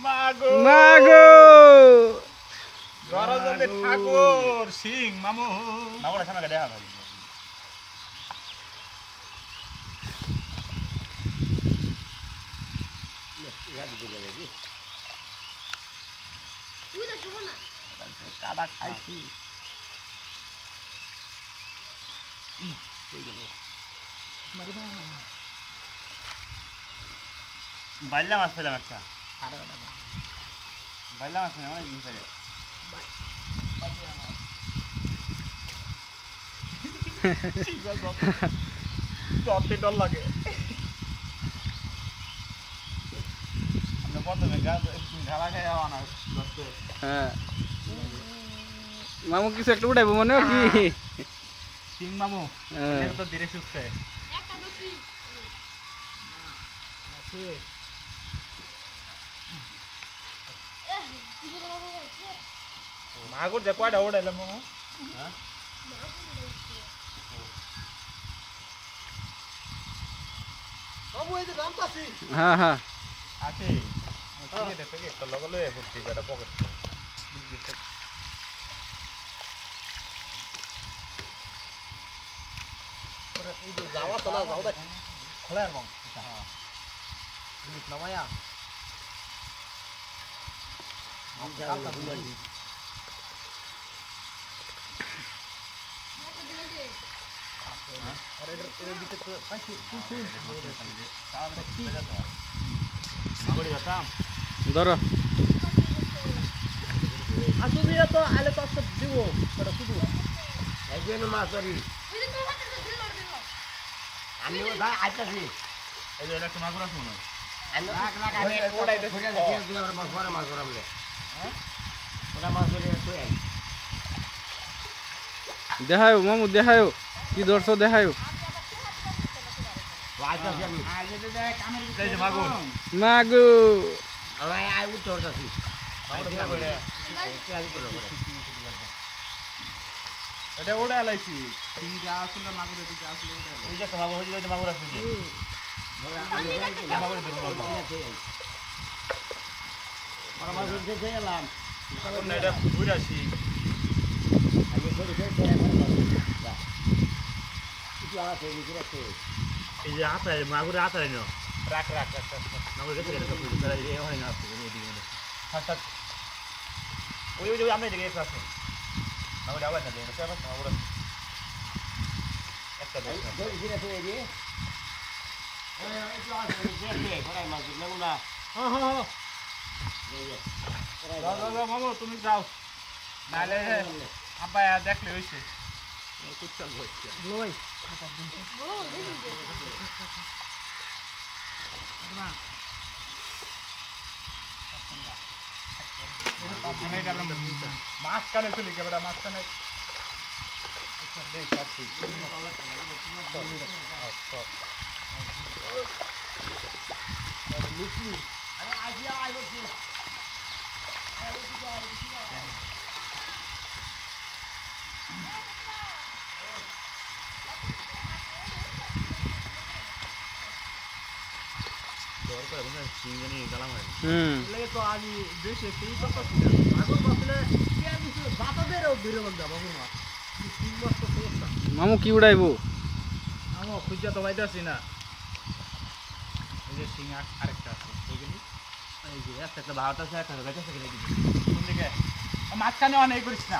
মাগো মাগো গরজলে ঠাকুর সিং মামু মামুর সামনে দেখা ভাই কাদা খাইছি বাইলা মাছ পেলাম একটা বাইলা মাছ নেই অনেক দিন পরে যতই ডর লাগে আমরা প্রথমে ঢালা খাই আনা হ্যাঁ মামু কিছু একটা উঠাইবো মনে হয় কি সিং মামু তো ধীরে সুস্থে মাগুর যে কয়টা উঠাইলাম মামু হ্যাঁ হ্যাঁ আছে একটা লগল ভর্তি একটা পকেট যাওয়া তো না যাও দেখ খোলা এবং নামায়া ধরো তো আলে তো দিব শুধু মাছ ধরি আমি আইতাছি এই যে একটা মাগুর আছে মনে দেখায়ও মামু দেখায়ও কি ধরছো দেখায়ও মাগো এটা ওটা লাইছি তিনটা আসলে মাগুর দিকে আসলে ওই যে মাগুর হইছে ওই মাগুর আছে মাগুর ধরে এলাম এটা ঘুরাছি এই যে আতায় মাগুরে আতায় না রাখ রাখ রাখ মাগুর গেছে এটা বুঝতে পারে এই হয় না এদিকে হঠাৎ ওই ওই আমরা এদিকে আছে মাগুর আবার না দেয় এটা মাগুর একটা ধরে ধরে ধরে দিয়ে ওই একটু আছে দেখে ঘোড়ায় মাগুর না না হ্যাঁ হ্যাঁ যাও মামু তুমি যাও নালে আব্বা দেখলে হইছে কুচ্চল হইছে লই মাছ কানে চলি কেবড়া মাছ কানে তো আমি দেশে সেই কথা মামু কি উড়াইবো আমার খুঁজা তো পাইতেছি না এই যে সিং আরেকটা আছে এইগুলি এই যে একটা ভাড়াটা আছে একটা গাছ আছে কোন দিকে মাঝখানে অনেক করিস না